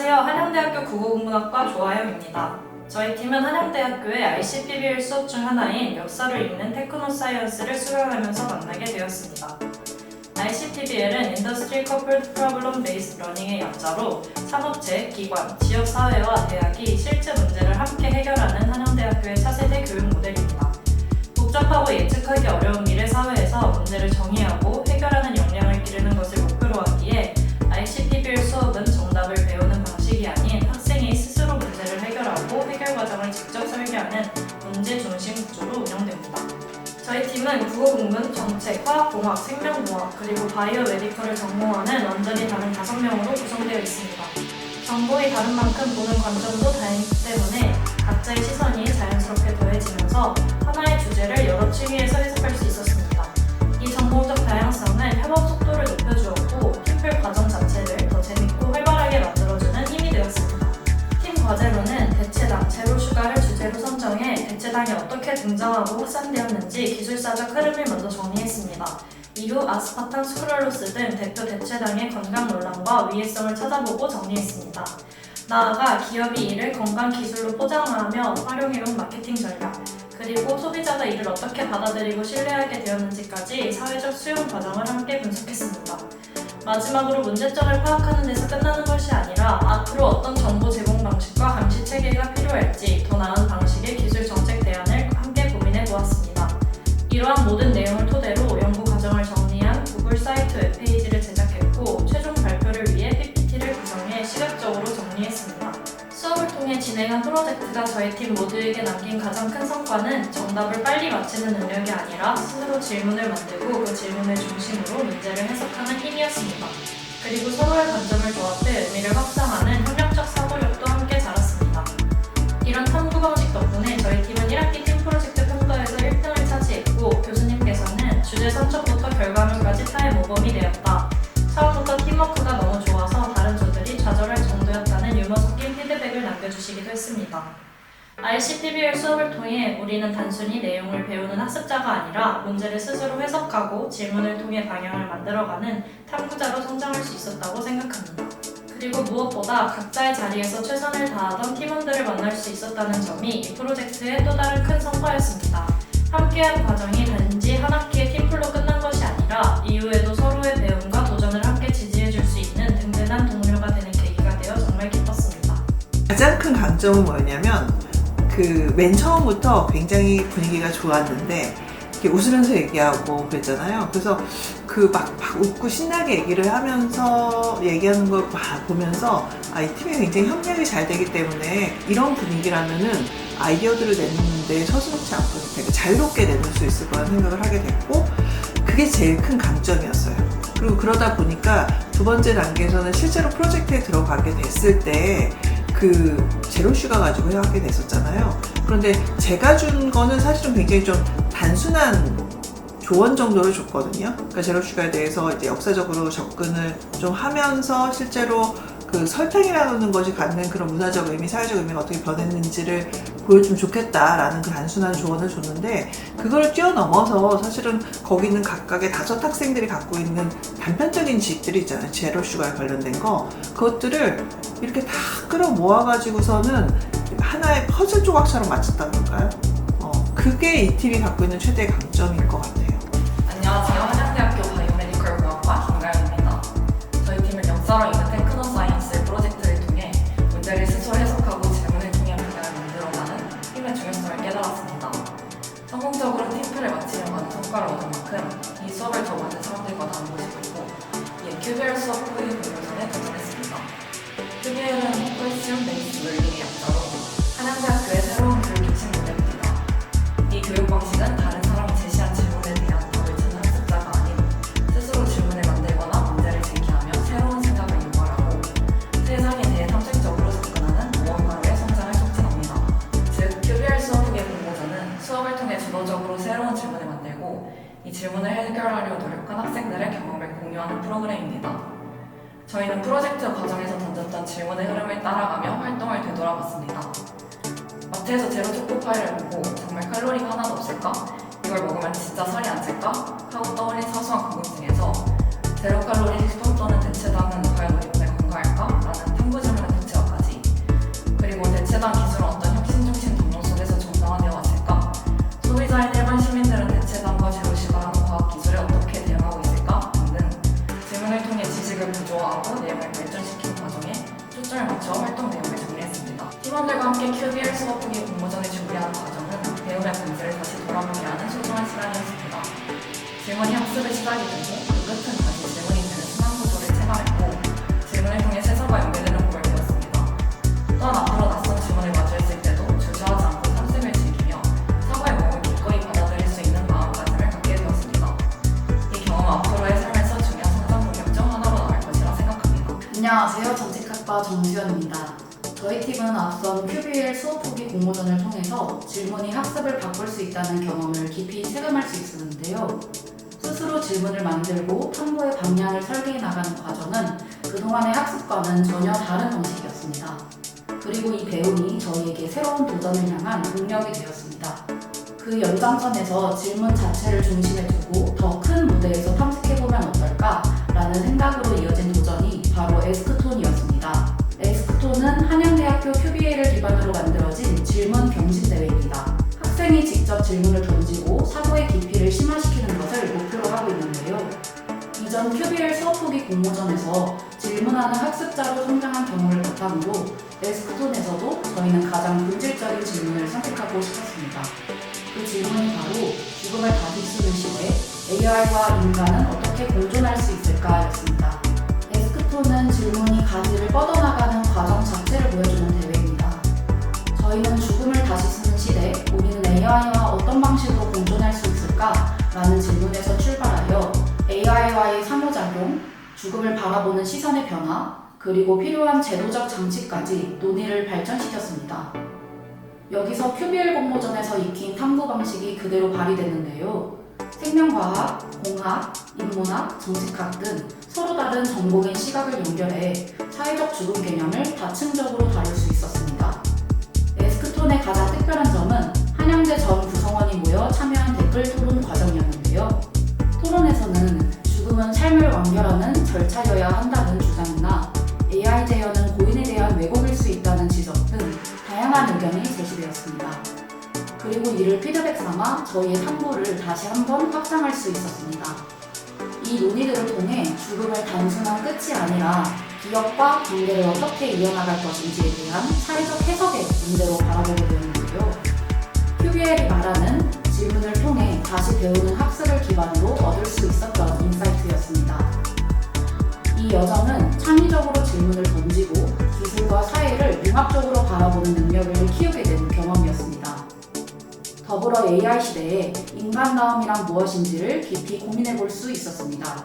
안녕하세요. 한양대학교 국어국문학과 조아영입니다. 저희 팀은 한양대학교의 ICPBL 수업 중 하나인 역사를 읽는 테크노사이언스를 수강하면서 만나게 되었습니다. ICPBL은 Industry Coupled Problem Based Learning의 약자로 산업체, 기관, 지역사회와 대학이 실제 문제를 함께 해결하는 한양대학교의 차세대 교육 모델입니다. 복잡하고 예측하기 어려운 미래 사회에서 문제를 정의하고 해결하는 역량을 기르는 것을 목표로 하기에 ICPBL 수업은 정답을 배우는 방식이 아닌 학생이 스스로 문제를 해결하고 해결 과정을 직접 설계하는 문제 중심 구조로 운영됩니다. 저희 팀은 국어국문, 정책, 화학공학, 생명공학, 그리고 바이오메디컬을 전공하는 완전히 다른 5명으로 구성되어 있습니다. 전공이 다른 만큼 보는 관점도 다양하기 때문에 각자의 시선이 자연스럽게 더해지면서 하나의 주제를 여러 층위에서 해석할 수 있었습니다. 이 전공적 다양성은 협업 속도를 높여주었고 팀플 과정 자체를 더 재밌고 활발하게 만들어주는 힘이 되었습니다. 팀 과제로는 대체당, 제로슈가를 주제로 선정해 대체당이 어떻게 등장하고 확산되었는지 기술사적 흐름을 먼저 정리했습니다. 이후 아스파탐, 스크랄로스 등 대표 대체당의 건강 논란과 위해성을 찾아보고 정리했습니다. 나아가 기업이 이를 건강 기술로 포장하며 활용해온 마케팅 전략, 그리고 소비자가 이를 어떻게 받아들이고 신뢰하게 되었는지까지 사회적 수용 과정을 함께 분석했습니다. 마지막으로 문제점을 파악하는 데서 끝나는 것이 아니라 앞으로 어떤 정보 제공 방식과 감시 체계가 필요할지 더 나은 방식의 기술 정책 대안을 함께 고민해 보았습니다. 이러한 모든 내용을 토대로 연구 과정을 정리한 구글 사이트 웹페이지를 제작했고 최종 발표를 위해 PPT를 구성해 시각적으로 정리했습니다. 수업을 통해 진행한 프로젝트가 저희 팀 모두에게 남긴 가장 큰 성과는 정답을 빨리 맞히는 능력이 아니라 스스로 질문을 만들고 그 질문을 중심으로 문제를 해석하는 힘이었습니다. 그리고 서로의 관점을 조합해 의미를 확장하는 협력적 사고력도 함께 자랐습니다. 이런 탐구 방식 덕분에 저희 팀은 1학기 팀 프로젝트 평가에서 1등을 차지했고 교수님께서는 주제 선정부터 결과물까지 타임 모범이 되었다. 처음부터 팀워크가 너무 좋아서 다른 조들이 좌절할 정도였다는 유머 섞인 피드백을 남겨주시기도 했습니다. ICPBL 수업을 통해 우리는 단순히 내용을 배우는 학습자가 아니라 문제를 스스로 해석하고 질문을 통해 방향을 만들어가는 탐구자로 성장할 수 있었다고 생각합니다. 그리고 무엇보다 각자의 자리에서 최선을 다하던 팀원들을 만날 수 있었다는 점이 이 프로젝트의 또 다른 큰 성과였습니다. 함께한 과정이 단지 한 학기의 팀플로 끝난 것이 아니라 이후에도 서로의 배움과 도전을 함께 지지해줄 수 있는 든든한 동료가 되는 계기가 되어 정말 기뻤습니다. 가장 큰 강점은 뭐였냐면 맨 처음부터 굉장히 분위기가 좋았는데 이렇게 웃으면서 얘기하고 그랬잖아요. 그래서 막 웃고 신나게 얘기를 하면서 얘기하는 걸 보면서 이 팀이 굉장히 협력이 잘 되기 때문에 이런 분위기라면은 아이디어들을 내는데 서슴지 않고 되게 자유롭게 내놓을 수 있을 거라는 생각을 하게 됐고 그게 제일 큰 강점이었어요. 그리고 그러다 보니까 두 번째 단계에서는 실제로 프로젝트에 들어가게 됐을 때 제로슈가 가지고 하게 됐었잖아요. 그런데 제가 준 거는 사실은 굉장히 좀 단순한 조언 정도를 줬거든요. 그러니까 제로슈가에 대해서 이제 역사적으로 접근을 좀 하면서 실제로 설탕이라는 것이 갖는 그런 문화적 의미, 사회적 의미가 어떻게 변했는지를 보여주면 좋겠다라는 단순한 조언을 줬는데 그걸 뛰어넘어서 사실은 거기 있는 각각의 5 학생들이 갖고 있는 단편적인 지식들이 있잖아요. 제로슈가에 관련된 거 그것들을 이렇게 다 끌어모아가지고서는 하나의 퍼즐 조각처럼 맞췄다 그럴까요? 그게 이 팀이 갖고 있는 최대의 강점일 것 같아요. 안녕하세요. 한양대학교 바이오메디컬 공학과 김가연입니다. 저희 팀은 역사로 읽는 테크노사이언스 프로젝트를 통해 문제를 스스로 해석하고 질문을 통해 방향을 만들어가는 힘의 중요성을 깨달았습니다. 성공적으로 팀플을 마치려고 하는 성과를 얻은 만큼 이 수업을 더 많은 사람들과 나누고 싶었고 이에 QBL 수업 후기 공모전에 도전했습니다. QBL은 Question Based Learning의 약자로 한양대학교의 새로운 교육 기침 모델입니다. 이 교육 방식은 다른 사람이 제시한 질문에 대한 답을 찾는 학습자가 아닌 스스로 질문을 만들거나 문제를 제기하며 새로운 생각을 유발하고 세상에 대해 탐색적으로 접근하는 무언가로의 성장을 촉진합니다. 즉, QBL 수업 후기 공모전은 수업을 통해 주도적으로 새로운 질문을 만들고 이 질문을 해결하려 노력한 학생들의 경험을 공유하는 프로그램입니다. 저희는 프로젝트 과정에서 던졌던 질문의 흐름을 따라가며 활동을 되돌아봤습니다. 마트에서 제로 초코파이를 보고 정말 칼로리가 하나도 없을까? 이걸 먹으면 진짜 살이 안 찔까? 하고 떠올린 사소한 궁금증에서 제로 칼로리 식품 또는 대체당은 과연 우리 몸에 건강할까? 라는 탐구 질문을 붙여 맞춰 활동 내용을 정리했습니다. 팀원들과 함께 QBL 수업 후기 공모전을 준비하는 과정은 배움의 본질을 다시 돌아보게 하는 소중한 시간이었습니다. 질문이 학습의 시작이 되고 그 끝은 다시 질문이 되는 순환 구조를 체감했고 질문을 통해 세상과 연결되는 법을 배웠습니다. 또한 앞으로 낯선 질문을 마주했을 때도 주저하지 않고 탐색을 즐기며 사고의 몸을 기꺼이 받아들일 수 있는 마음가짐을 갖게 되었습니다. 이 경험은 앞으로의 삶에서 중요한 성장 동력 중 하나로 남을 것이라 생각합니다. 안녕하세요. 정책학과 정수연입니다. 저희 팀은 앞선 QBL 수업 후기 공모전을 통해서 질문이 학습을 바꿀 수 있다는 경험을 깊이 체감할 수 있었는데요. 스스로 질문을 만들고 탐구의 방향을 설계해 나가는 과정은 그동안의 학습과는 전혀 다른 방식이었습니다. 그리고 이 배움이 저희에게 새로운 도전을 향한 동력이 되었습니다. 그 연장선에서 질문 자체를 중심에 두고 더 큰 무대에서 탐색해보면 어떨까라는 생각으로 이어진 도전이 바로 에스크톤이었습니다. 에스크톤은 한양대학교 QBA를 기반으로 만들어진 질문 경신대회입니다. 학생이 직접 질문을 던지고 사고의 깊이를 심화시키는 것을 목표로 하고 있는데요. 이전 QBL 수업 후기 공모전에서 질문하는 학습자로 성장한 경험을 바탕으로 에스크톤에서도 저희는 가장 본질적인 질문을 선택하고 싶었습니다. 그 질문이 바로 죽음을 다시 쓰는 시대 AI와 인간은 어떻게 공존할 수 있을까였습니다. 에스크톤은 질문이 가지를 뻗어나가는 과정 자체를 보여주는 대회입니다. 저희는 죽음을 다시 쓰는 시대, 우리는 AI와 어떤 방식으로 공존할 수 있을까? 라는 질문에서 출발하여 AI와의 상호작용, 죽음을 바라보는 시선의 변화, 그리고 필요한 제도적 장치까지 논의를 발전시켰습니다. 여기서 QBL 공모전에서 익힌 탐구 방식이 그대로 발휘됐는데요. 생명과학, 공학, 인문학, 정책학 등 서로 다른 전공의 시각을 연결해 사회적 죽음 개념을 다층적으로 다룰 수 있었습니다. 에스크톤의 가장 특별한 점은 한양대 전 구성원이 모여 참여한 댓글 토론 과정이었는데요. 토론에서는 죽음은 삶을 완결하는 절차여야 한다는 주장이나 AI 제어는 고인에 대한 왜곡일 수 있다는 지적 등 다양한 의견이 제시되었습니다. 그리고 이를 피드백 삼아 저희의 탐구를 다시 한번 확장할 수 있었습니다. 이 논의들을 통해 죽음을 단순한 끝이 아니라 기억과 관계를 어떻게 이어나갈 것인지에 대한 사회적 해석의 문제로 바라보게 되었는데요. QBL이 말하는 질문을 통해 다시 배우는 학습을 기반으로 얻을 수 있었던 인사이트였습니다. 이 여정은 창의적으로 질문을 던지고 기술과 사회를 융합적으로 바라보는 능력을 키우게 된 경험이었습니다. 더불어 AI 시대에 인간다움이란 무엇인지를 깊이 고민해 볼 수 있었습니다.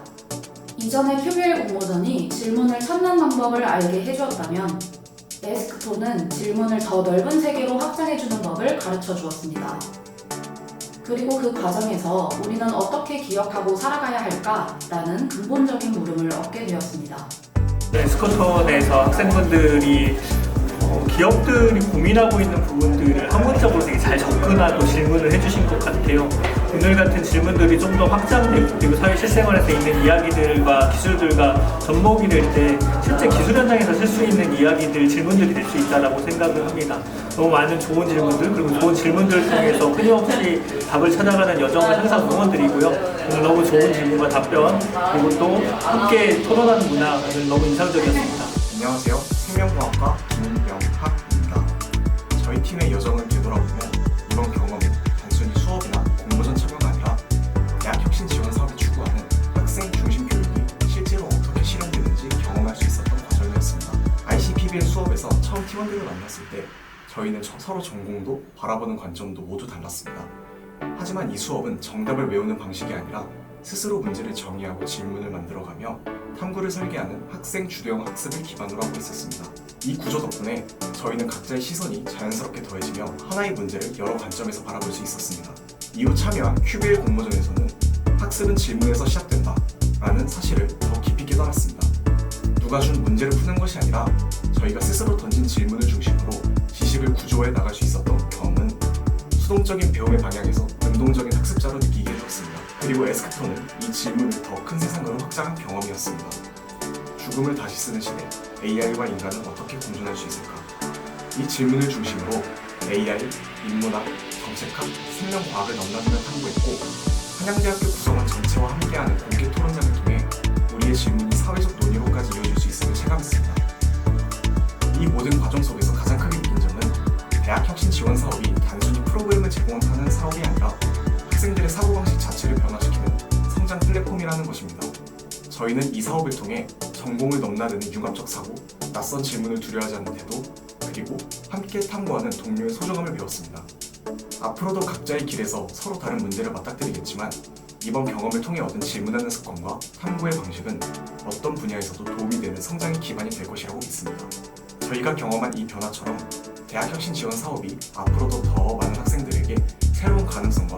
이전의 QBL 공모전이 질문을 찾는 방법을 알게 해주었다면 에스크톤은 질문을 더 넓은 세계로 확장해주는 법을 가르쳐 주었습니다. 그리고 그 과정에서 우리는 어떻게 기억하고 살아가야 할까라는 근본적인 물음을 얻게 되었습니다. 에스크톤에서 학생분들이 기업들이 고민하고 있는 부분들을 학문적으로 되게 잘 접근하고 질문을 해주신 것 같아요. 오늘 같은 질문들이 좀 더 확장되고 그리고 사회 실생활에서 있는 이야기들과 기술들과 접목이 될 때 실제 기술 현장에서 쓸 수 있는 이야기들, 질문들이 될 수 있다고 생각을 합니다. 너무 많은 좋은 질문들 그리고 좋은 질문들을 통해서 끊임없이 답을 찾아가는 여정을 항상 응원드리고요. 오늘 너무 좋은 질문과 답변 그리고 또 함께 토론하는 문화는 너무 인상적이었습니다. 안녕하세요. 생명과학과 김은병학입니다. 저희 팀의 여정을 되돌아보면 이번 경험은 단순히 수업이나 공모전 참여가 아니라 대학 혁신 지원 사업이 추구하는 학생 중심 교육이 실제로 어떻게 실현되는지 경험할 수 있었던 과정이었습니다. ICPBL 수업에서 처음 팀원들을 만났을 때 저희는 서로 전공도 바라보는 관점도 모두 달랐습니다. 하지만 이 수업은 정답을 외우는 방식이 아니라 스스로 문제를 정의하고 질문을 만들어가며 탐구를 설계하는 학생 주도형 학습을 기반으로 하고 있었습니다. 이 구조 덕분에 저희는 각자의 시선이 자연스럽게 더해지며 하나의 문제를 여러 관점에서 바라볼 수 있었습니다. 이후 참여한 QBL 공모전에서는 학습은 질문에서 시작된다 라는 사실을 더 깊이 깨달았습니다. 누가 준 문제를 푸는 것이 아니라 저희가 스스로 던진 질문을 중심으로 지식을 구조해 나갈 수 있었던 경험은 수동적인 배움의 방향에서 능동적인 학습자로 느끼게 되었습니다. 그리고 에스크톤은 이 질문을 더 큰 세상으로 확장한 경험이었습니다. 죽음을 다시 쓰는 시대, AI와 인간은 어떻게 공존할 수 있을까? 이 질문을 중심으로 AI, 인문학, 정책학, 생명과학을 넘나들며 탐구했고 한양대학교 구성원 전체와 함께하는 공개 토론장을 통해 우리의 질문이 사회적 논의로까지 이어질 수 있음을 체감했습니다. 이 이 모든 과정 속에서 가장 크게 느낀 점은 대학 혁신 지원 사업이 단순히 프로그램을 제공하는 사업이 아니라 학생들의 사고방식 자체를 변화시키는 성장 플랫폼이라는 것입니다. 저희는 이 사업을 통해 전공을 넘나드는 융합적 사고, 낯선 질문을 두려워하지 않는 태도, 그리고 함께 탐구하는 동료의 소중함을 배웠습니다. 앞으로도 각자의 길에서 서로 다른 문제를 맞닥뜨리겠지만 이번 경험을 통해 얻은 질문하는 습관과 탐구의 방식은 어떤 분야에서도 도움이 되는 성장의 기반이 될 것이라고 믿습니다. 저희가 경험한 이 변화처럼 대학 혁신 지원 사업이 앞으로도 더 많은 학생들에게 새로운 가능성과